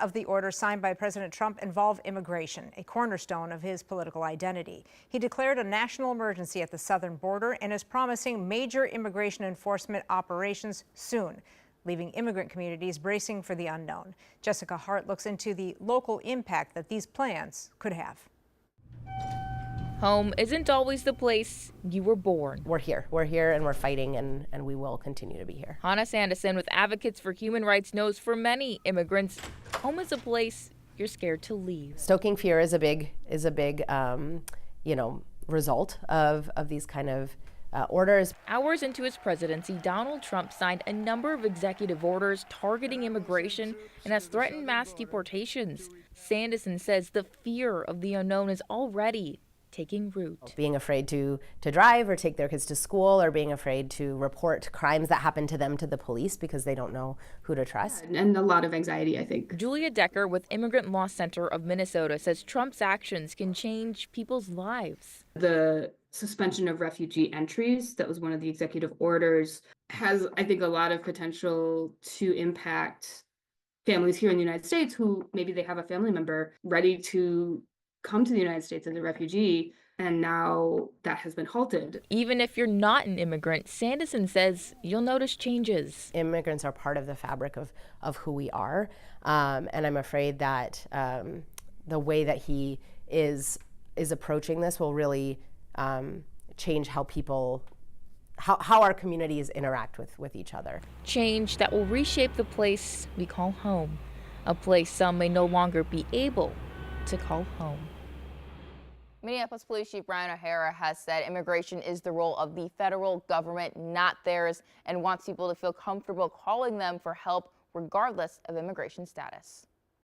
of the order signed by President Trump involve immigration, a cornerstone of his political identity. He declared a national emergency at the southern border and is promising major immigration enforcement operations soon, leaving immigrant communities bracing for the unknown. Jessica Hart looks into the local impact that these plans could have. Home isn't always the place you were born. We're here and we're fighting and we will continue to be here. Hannah Sandison with Advocates for Human Rights knows for many immigrants, home is a place you're scared to leave. Stoking fear is a big result of these kind of orders. Hours into his presidency, Donald Trump signed a number of executive orders targeting immigration and has threatened mass deportations. Sandison says the fear of the unknown is already taking root. Being afraid to drive or take their kids to school, or being afraid to report crimes that happen to them to the police because they don't know who to trust. And a lot of anxiety, I think. Julia Decker with Immigrant Law Center of Minnesota says Trump's actions can change people's lives. The suspension of refugee entries, that was one of the executive orders, has, I think, a lot of potential to impact families here in the United States who maybe they have a family member ready to come to the United States as a refugee, and now that has been halted. Even if you're not an immigrant, Sandison says you'll notice changes. Immigrants are part of the fabric of who we are, and I'm afraid that the way that he is approaching this will really change how our communities interact with each other. Change that will reshape the place we call home, a place some may no longer be able to call home. Minneapolis Police Chief Brian O'Hara has said immigration is the role of the federal government, not theirs, and wants people to feel comfortable calling them for help regardless of immigration status.